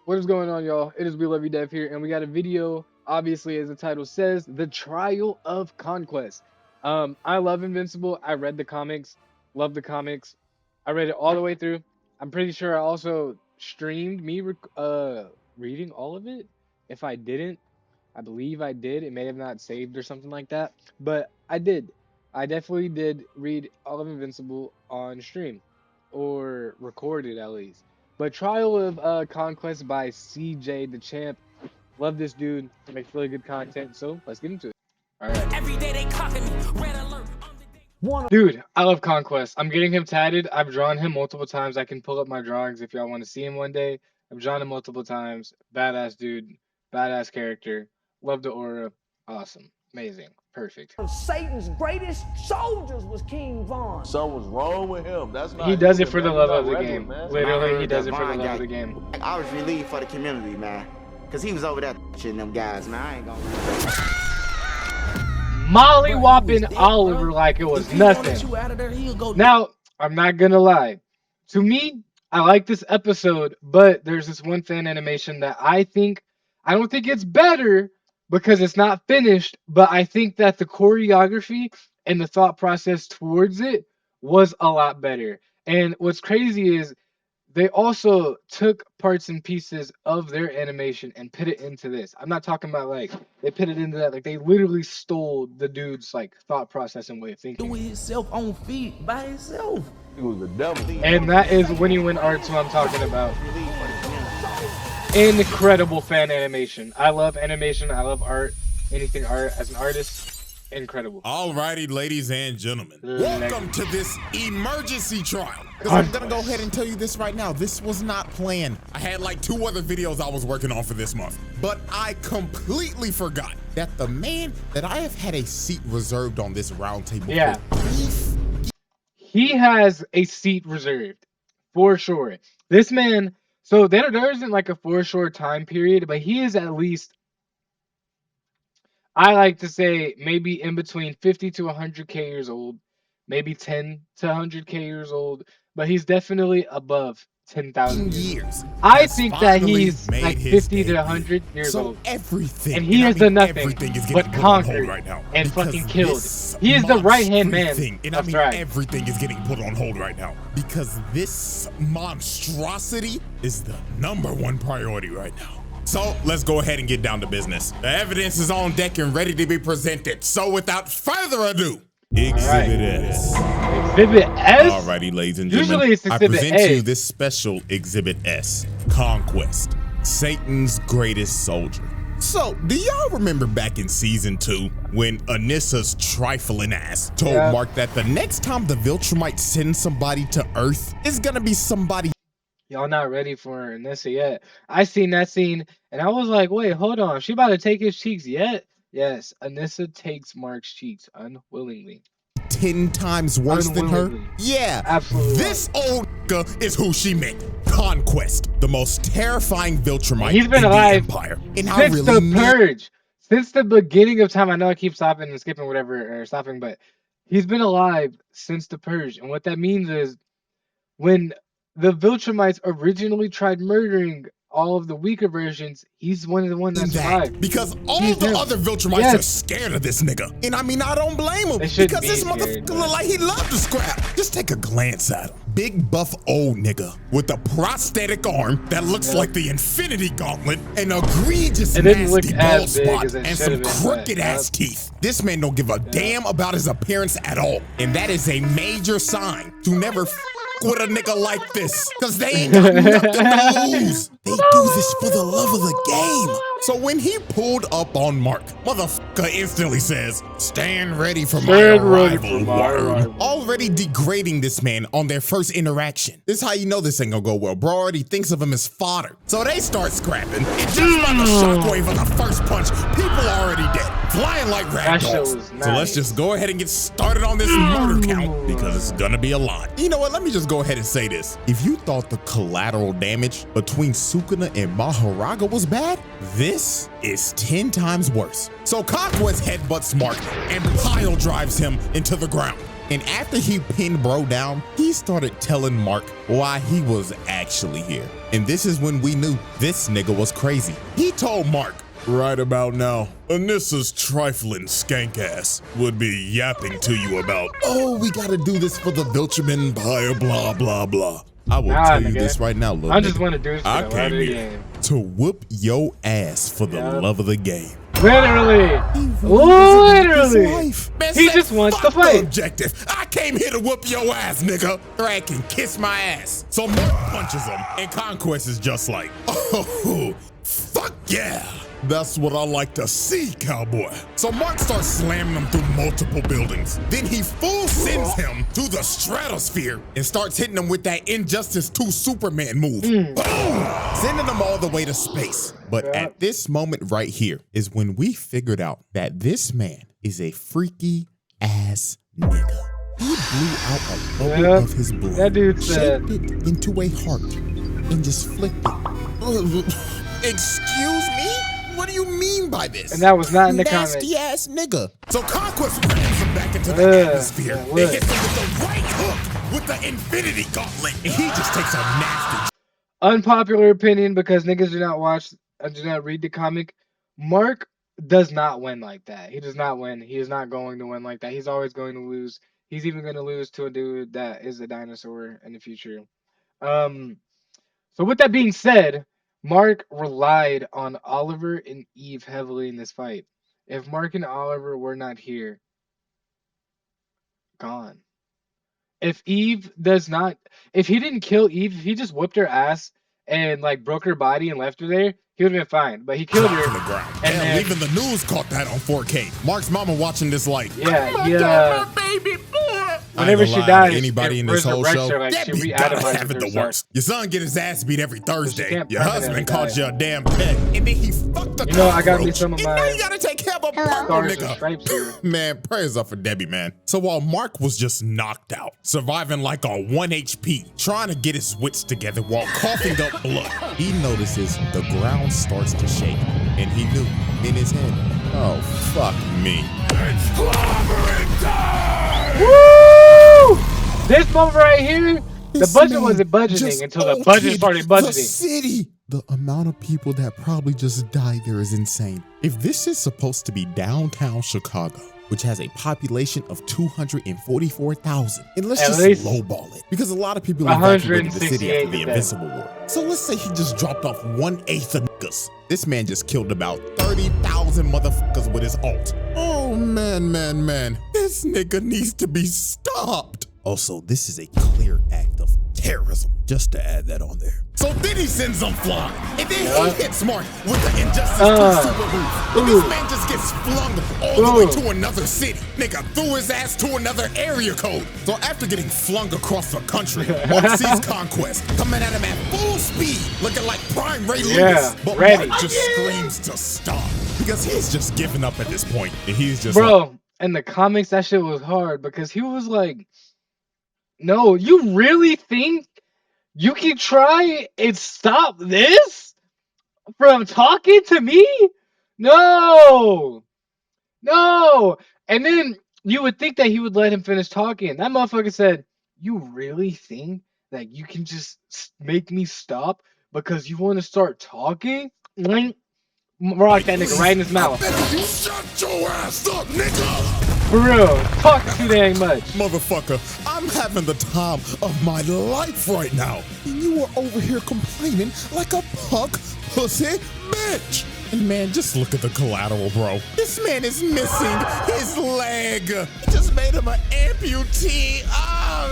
What is going on, y'all? It is We Love You Dev here, and we got a video, obviously, as the title says, The Trial of Conquest. I love Invincible. I read the comics, love the comics. I read it all the way through. I'm pretty sure I also streamed reading all of it. If I didn't, I believe I did. It may have not saved or something like that, but I did. I definitely did read all of Invincible on stream, or recorded at least. But Trial of Conquest by CJ the Champ. Love this dude. Makes really good content. So let's get into it. All right. Every day they copy me. Red alert. Dude, I love Conquest. I'm getting him tatted. I've drawn him multiple times. I can pull up my drawings if y'all want to see him one day. I've drawn him multiple times. Badass dude. Badass character. Love the aura. Awesome. Amazing. Perfect. Satan's greatest soldiers was King Von. Something's wrong with him. That's not. He does it for man. the love He's of the not game. regular, man. Literally, he does it for the love of the game. I was relieved for the community, man. Because he was over there shitting them guys, man. I ain't gonna lie. Molly whopping Oliver like it was nothing. Now, I'm not gonna lie. To me, I like this episode, but there's this one fan animation that I don't think it's better because it's not finished, but I think that the choreography and the thought process towards it was a lot better. And what's crazy is they also took parts and pieces of their animation and put it into this. I'm not talking about like they put it into that. Like they literally stole the dude's like thought process and way of thinking. Doing himself on feet by himself. He was the devil. And that is Winnie Win Arts what I'm talking about. Incredible fan animation. I love animation. I love art. Anything art as an artist. Incredible. Alrighty, ladies and gentlemen, welcome to this emergency trial. Because I'm gonna go ahead and tell you this right now. This was not planned. I had like 2 other videos I was working on for this month, but I completely forgot that the man that I have had a seat reserved on this round table. Yeah. He has a seat reserved for sure. This man, so there isn't like a for sure time period, but he is at least, I like to say, maybe in between 50 to 100k years old, maybe 10 to 100k years old, but he's definitely above 10,000 years. I think that he's like 50 to 100 years old. Everything, and he has done nothing but conquered right now and fucking killed. He is the right-hand man. And I mean, everything is getting put on hold right now because this monstrosity is the #1 priority right now. So let's go ahead and get down to business. The evidence is on deck and ready to be presented. So without further ado, Exhibit S. Exhibit S? Alrighty, ladies and gentlemen, Usually it's I Exhibit present A. you this special Exhibit S, Conquest, Satan's greatest soldier. So, do y'all remember back in season 2 when Anissa's trifling ass told Mark that the next time the Viltrumite sends somebody to Earth is gonna be somebody? Y'all not ready for Anissa yet. I seen that scene and I was like, wait, hold on. She about to take his cheeks yet? Yes, Anissa takes Mark's cheeks unwillingly. 10 times worse than her? Yeah, absolutely. This old is who she meant. Conquest, the most terrifying Viltrumite He's been in alive the Empire. And I since really the Purge. Since the beginning of time. I know I keep stopping and skipping whatever, or stopping, but he's been alive since the Purge. And what that means is when the Viltrumites originally tried murdering all of the weaker versions, he's one of the ones that survived. Because all the other Viltrumites are scared of this nigga. And I mean, I don't blame him. Because this motherfucker look like he loved to scrap. Just take a glance at him. Big buff old nigga with a prosthetic arm that looks like the Infinity Gauntlet, an egregious nasty bald spot, and some crooked ass teeth. This man don't give a damn about his appearance at all. And that is a major sign to never with a nigga like this, cause they ain't got nothing to lose. They do this for the love of the game. So when he pulled up on Mark, motherfucker instantly says, "Stand ready for my arrival, worm." Already degrading this man on their first interaction. This is how you know this ain't gonna go well. Bro already thinks of him as fodder. So they start scrapping, and just by the shockwave of the first punch, people are already dead, flying like rag dolls. So let's just go ahead and get started on this murder count, because it's gonna be a lot. You know what, let me just go ahead and say this. If you thought the collateral damage between Sukuna and Maharaga was bad, this is 10 times worse. So Conquest headbutts Mark and pile drives him into the ground. And after he pinned bro down, he started telling Mark why he was actually here. And this is when we knew this nigga was crazy. He told Mark, right about now, Anissa's trifling skank ass would be yapping to you about, oh, we gotta do this for the Viltrum Empire, blah, blah, blah. I will tell you this right now, little I just want to do this for I the love of came the here game. to whoop yo ass for the love of the game. Literally. Literally. He just wants to fight. Objective. I came here to whoop your ass, nigga. Crack and kiss my ass. So Mark punches him, and Conquest is just like, oh, fuck yeah. That's what I like to see, cowboy. So Mark starts slamming him through multiple buildings. Then he full sends him to the stratosphere and starts hitting him with that Injustice 2 Superman move. Boom! Sending him all the way to space. But at this moment right here is when we figured out that this man is a freaky ass nigga. He blew out a bubble of his blood, that dude said, shaped it into a heart, and just flicked it. Excuse me? What do you mean by this? And that was not in the comments. Nasty ass nigga. So Conquest rams him back into the atmosphere and hits him with the right hook with the Infinity Gauntlet. And he just takes a nasty. Unpopular opinion, because niggas do not read the comic. Mark does not win like that. He does not win. He is not going to win like that. He's always going to lose. He's even going to lose to a dude that is a dinosaur in the future. So with that being said, Mark relied on Oliver and Eve heavily in this fight. If Mark and Oliver were not here, gone. If he didn't kill Eve, if he just whipped her ass and like broke her body and left her there, he would have been fine. But he killed her. To the ground. And then, even the news caught that on 4K. Mark's mama watching this like, yeah, oh my God, my baby boy. Whenever she dies, anybody in this whole show, like, that be gotta have it the worst. Your son get his ass beat every Thursday. Your husband called you a damn pet, and then he fucked the cockroach. I got me some of my. And now you gotta take care of a purple nigga. Man, prayers up for Debbie, man. So while Mark was just knocked out, surviving like on 1 HP, trying to get his wits together while coughing up blood, he notices the ground starts to shake, and he knew in his head, oh fuck me. It's clobbering time! Woo! This moment right here, the budget wasn't budgeting until the budget started budgeting. The city. The amount of people that probably just died there is insane. If this is supposed to be downtown Chicago, which has a population of 244,000, and let's just lowball it, because a lot of people evacuated the city after the Invincible War. So let's say he just dropped off 1/8 of niggas. This man just killed about 30,000 motherfuckers with his ult. Oh man, this nigga needs to be stopped. Also, this is a clear act of terrorism, just to add that on there. So then he sends them flying, and then he hits Mark with the Injustice 2 super move. And this man just gets flung all the way to another city. Nigga threw his ass to another area code. So after getting flung across the country, Mark sees Conquest coming at him at full speed, looking like prime Ray Lewis. But Mark just screams to stop, because he's just giving up at this point. And he's just like, in the comics, that shit was hard, because he was like, no, you really think you can try and stop this from talking to me? No. And then you would think that he would let him finish talking. That motherfucker said, you really think that you can just make me stop because you want to start talking? Rock that nigga right in his mouth. You shut your ass up, nigga! For real, talk too dang much. Motherfucker, I'm having the time of my life right now. And you were over here complaining like a punk pussy bitch. And man, just look at the collateral, bro. This man is missing his leg. He just made him an amputee. Oh,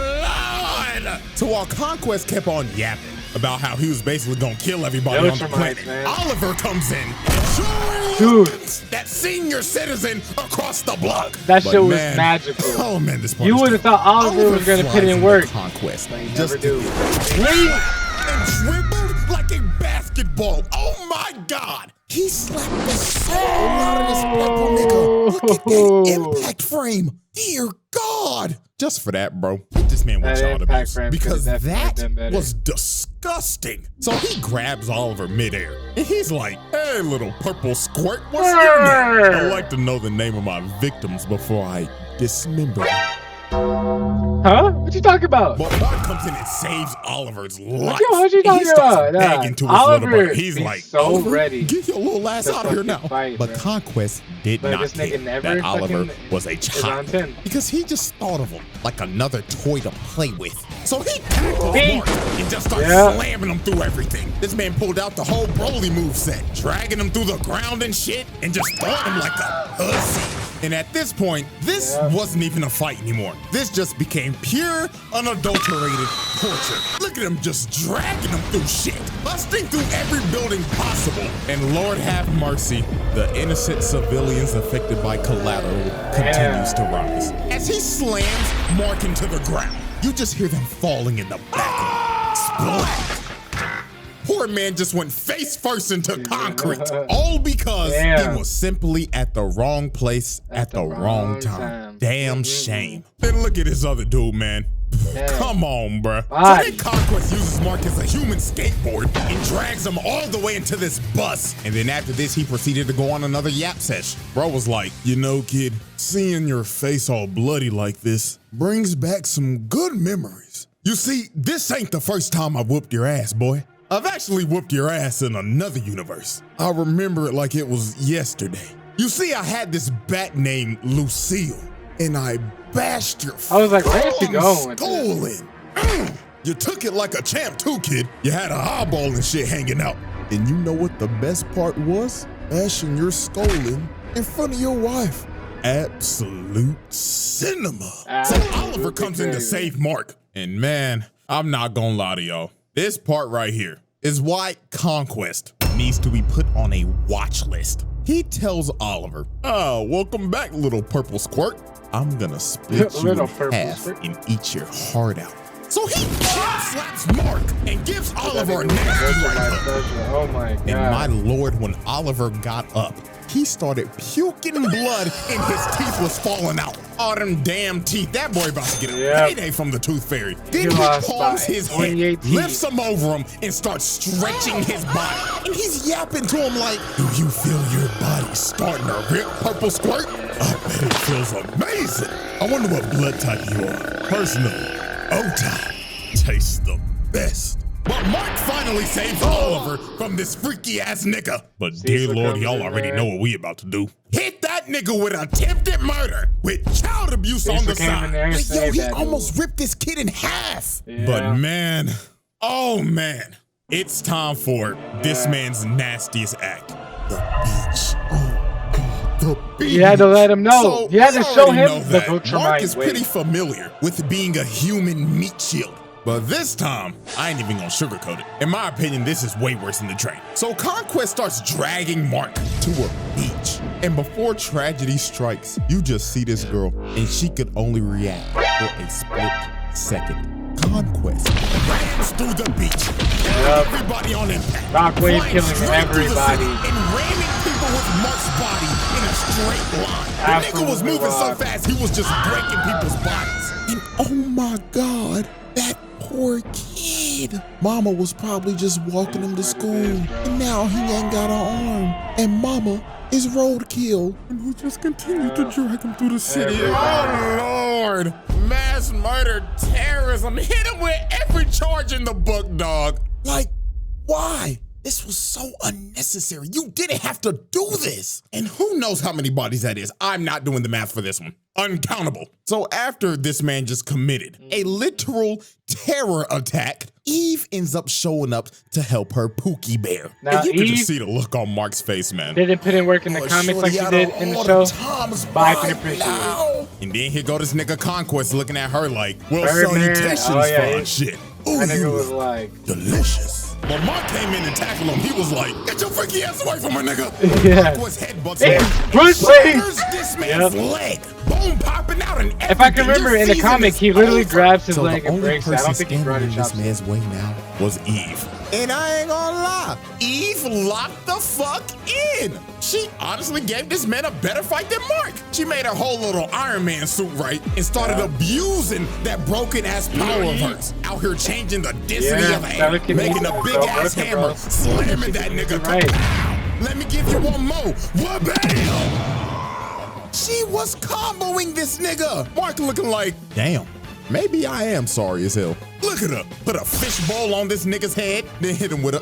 Lord. So while Conquest kept on yapping about how he was basically gonna kill everybody on the planet, Oliver comes in and joins that senior citizen across the block. That shit was magical. Oh man, this part you would have thought Oliver was gonna put in work. Conquest, but he never do. And dribbled like a basketball. Oh my God! He slapped the soul out of this purple nigga. Look at that impact frame. Dear God. Just for that, bro. Hit this man with child abuse. Because that was disgusting. So he grabs Oliver midair. And he's like, hey, little purple squirt, what's your name? I'd like to know the name of my victims before I dismember them. Huh? What you talking about? But Mark comes in and saves Oliver's life. What you And talking he starts about? begging to his Oliver little brother. He's be like, so Oliver, ready get your little ass to out of here fucking now. fight, but bro. Conquest did But not this nigga care never that Oliver fucking was a is on child 10. because he just thought of him like another toy to play with. So he tackled Beat. Mark and just started slamming him through everything. This man pulled out the whole Broly moveset, dragging him through the ground and shit, and just throwing him like a pussy. And at this point, this wasn't even a fight anymore. This just became pure, unadulterated torture. Look at him just dragging him through shit, busting through every building possible. And Lord have mercy, the innocent civilians affected by collateral continues to rise. As he slams Mark into the ground, you just hear them falling in the back. Splat! Poor man just went face first into concrete, all because he was simply at the wrong place at the wrong time. Damn shame. Then look at this other dude, man. Come on, bruh. So then Conquest uses Mark as a human skateboard and drags him all the way into this bus. And then after this, he proceeded to go on another yap sesh. Bro was like, you know, kid, seeing your face all bloody like this brings back some good memories. You see, this ain't the first time I whooped your ass, boy. I've actually whooped your ass in another universe. I remember it like it was yesterday. You see, I had this bat named Lucille, and I bashed your where's he going skull in. You took it like a champ too, kid. You had a eyeball and shit hanging out. And you know what the best part was? Bashing your skull in front of your wife. Absolute cinema. So Oliver comes in to save Mark. And man, I'm not gonna lie to y'all. This part right here is why Conquest needs to be put on a watch list. He tells Oliver, oh, welcome back, little purple squirt. I'm gonna split you in half and eat your heart out. So he slaps Mark and gives Oliver a nasty right hook. Oh my God. And my lord, when Oliver got up, he started puking blood and his teeth was falling out. All them damn teeth. That boy about to get a payday from the tooth fairy. Then he palms his head, lifts him over him, and starts stretching his body. And he's yapping to him like, do you feel your body starting to rip, purple squirt? I bet it feels amazing. I wonder what blood type you are. Personally, O-type tastes the best. But Mark finally saves Oliver from this freaky ass nigga. But dear Lord, y'all already know what we about to do. Hit that nigga with attempted murder with child abuse on the side. Like, yo, he almost ripped this kid in half. But man, oh man, it's time for this man's nastiest act. The beach. Oh God, the beach. You had to let him know. So, you had to show him the Mark is pretty familiar with being a human meat shield. But this time, I ain't even gonna sugarcoat it. In my opinion, this is way worse than the train. So Conquest starts dragging Mark to a beach. And before tragedy strikes, you just see this girl, and she could only react for a split second. Conquest rams through the beach, everybody on impact. Rockwave killing everybody. And ramming people with Mark's body in a straight line. The nigga was moving so fast, he was just breaking people's bodies. And oh my God, that poor kid. Mama was probably just walking him to school, and now he ain't got an arm. And mama is roadkill. And we just continue to drag him through the city. Oh Lord. Mass murder, terrorism, hit him with every charge in the book, dog. Like, why? This was so unnecessary. You didn't have to do this. And who knows how many bodies that is? I'm not doing the math for this one. Uncountable. So after this man just committed a literal terror attack, Eve ends up showing up to help her Pookie Bear. Now, and you Eve can just see the look on Mark's face, man. Didn't put in work in the comics like she did in the show. But I can appreciate it. And then here go this nigga Conquest looking at her like, well, Birdman. salutations, fine shit. Ooh, That nigga you was look like, delicious. But Mark came in and tackled him. He was like, get your freaky ass away from her, nigga. Yeah. Conquest headbutts Hey, him. Bruce Shatters this man's leg. Bone popping out and everything. if I can remember in the Your comic, season he literally is over. grabs his So leg the and only breaks it. I don't person think he brought it standing in this chops. man's way now was Eve. And I ain't gonna lie, Eve locked the fuck in. She honestly gave this man a better fight than Mark. She made her whole little Iron Man suit right and started abusing that broken ass power of hers. Out here changing the density of air, making a big ass hammer, slamming that nigga. Right. Let me give you one more. Wha-bam! She was comboing this nigga. Mark looking like, damn, maybe I am sorry as hell. Look at her. Put a fishbowl on this nigga's head, then hit him with a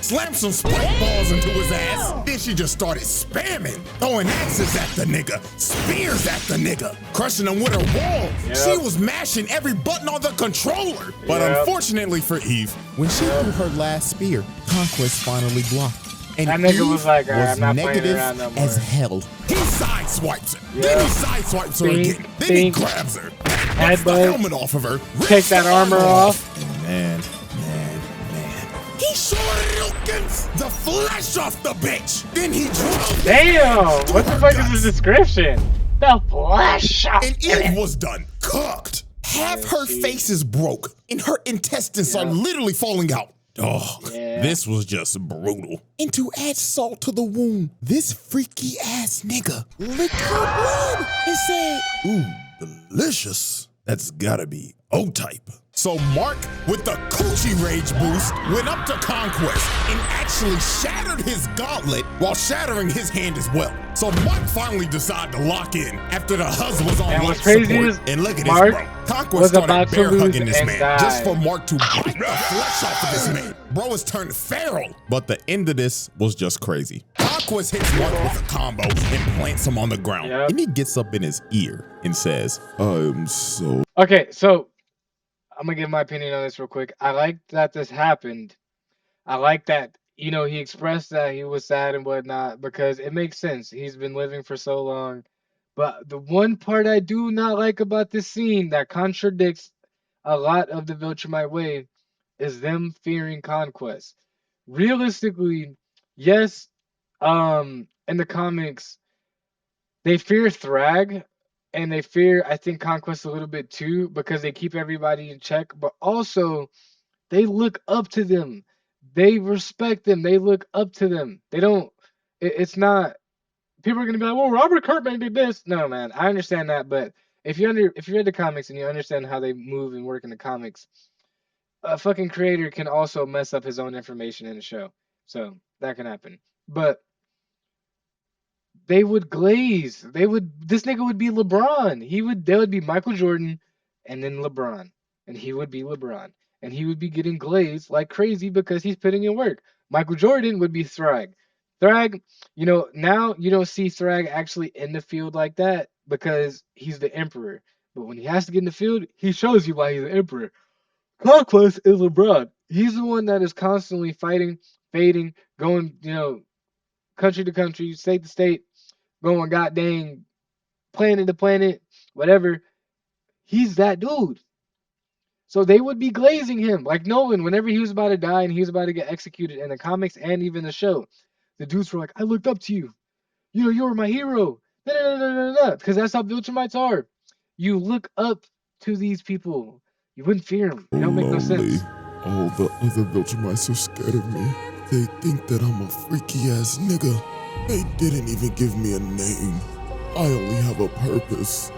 slam some spike balls into his ass. Then she just started spamming, throwing axes at the nigga, spears at the nigga, crushing him with her wall. She was mashing every button on the controller. But unfortunately for Eve, when she threw her last spear, Conquest finally blocked. And that nigga Eve was like, was I'm not negative playing around no more. as hell. He sideswipes her. Then he sideswipes her again. Then he grabs her. Rips the helmet off of her. Take that armor off. And man. He shortens the flesh off the bitch. Then he drove. Damn! What the fuck is the description? The flesh off. And Eve was done. Cooked. Half her face is broke. And her intestines are literally falling out. Oh, this was just brutal. And to add salt to the wound, this freaky ass nigga licked her blood and said, ooh, delicious. That's gotta be O-type. So Mark, with the coochie rage boost, went up to Conquest and actually shattered his gauntlet while shattering his hand as well. So Mark finally decided to lock in after the huzz was on life support. And look at Mark this, bro. Conquest started bear hugging this man just for Mark to bite the flesh off of this man. Bro has turned feral. But the end of this was just crazy. Conquest hits Mark with a combo and plants him on the ground. And he gets up in his ear and says, I'm so... Okay, so I'm gonna give my opinion on this real quick. I like that this happened. I like that, you know, he expressed that he was sad and whatnot because it makes sense. He's been living for so long. But the one part I do not like about this scene that contradicts a lot of the Viltrumite way is them fearing Conquest. Realistically, yes, in the comics, they fear Thrag and they fear, I think, Conquest a little bit too because they keep everybody in check, but also they look up to them. They respect them. They look up to them. They don't, it's not, people are going to be like, well, Robert Kirkman did this. No, man, I understand that, but if you read the comics and you understand how they move and work in the comics, a fucking creator can also mess up his own information in the show. So that can happen. But they would glaze. This nigga would be LeBron. They would be Michael Jordan and then LeBron. And he would be LeBron. And he would be getting glazed like crazy because he's putting in work. Michael Jordan would be Thrag. Thrag, you know, now you don't see Thrag actually in the field like that because he's the emperor. But when he has to get in the field, he shows you why he's the emperor. Conquest is LeBron. He's the one that is constantly fighting, fading, going, you know, country to country, state to state, going god dang, planet to planet, whatever. He's that dude. So they would be glazing him. Like Nolan, whenever he was about to die and he was about to get executed in the comics and even the show, the dudes were like, I looked up to you. You know, you were my hero. Because that's how Viltrumites are. You look up to these people. You wouldn't fear them. They don't make no sense. All the other Viltrumites are scared of me. They think that I'm a freaky ass nigga. They didn't even give me a name. I only have a purpose.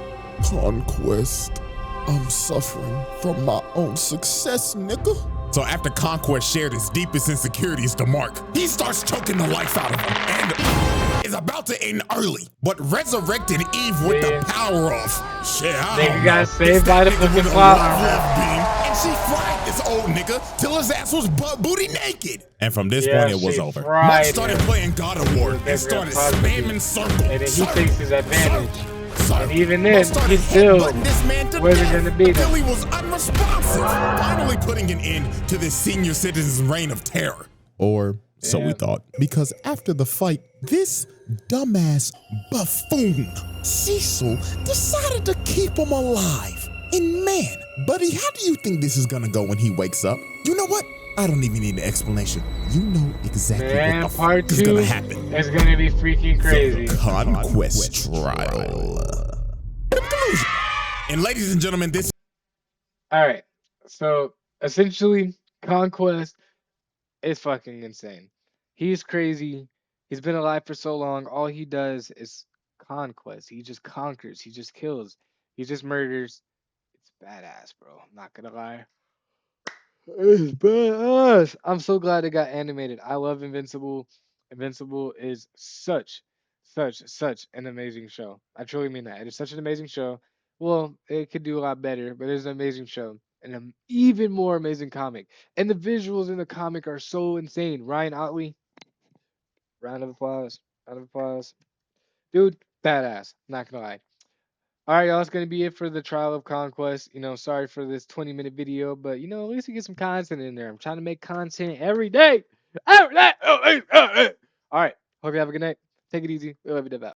Conquest. I'm suffering from my own success, nigga. So after Conquest shared his deepest insecurities to Mark, he starts choking the life out of him and is about to end early, but resurrected Eve with the power of shit. Nigga got saved by the fucking flower. And she fried this old nigga till his ass was butt booty naked. And from this point, it was over. Mark started playing God of War and started spamming circles. And then he takes his advantage. And even then, he still wasn't going to beat him. Billy was unresponsive, finally putting an end to this senior citizen's reign of terror. Or so we thought. Because after the fight, this dumbass buffoon, Cecil, decided to keep him alive. And man, buddy, how do you think this is going to go when he wakes up? You know what? I don't even need an explanation. You know exactly what the fuck is going to happen. It's going to be freaking crazy. The Conquest trial. And ladies and gentlemen, this... Alright, so essentially, Conquest is fucking insane. He's crazy. He's been alive for so long. All he does is conquest. He just conquers. He just kills. He just murders. It's badass, bro. I'm not gonna lie. It's badass. I'm so glad it got animated. I love Invincible. Invincible is such Such an amazing show. I truly mean that. It is such an amazing show. Well, it could do a lot better, but it's an amazing show and an even more amazing comic. And the visuals in the comic are so insane. Ryan Otley, round of applause. Round of applause. Dude, badass. Not gonna lie. All right, y'all. That's gonna be it for the Trial of Conquest. Sorry for this 20-minute video, but at least we get some content in there. I'm trying to make content every day. Every day. All right. Hope you have a good night. Take it easy. We love you, Dev out.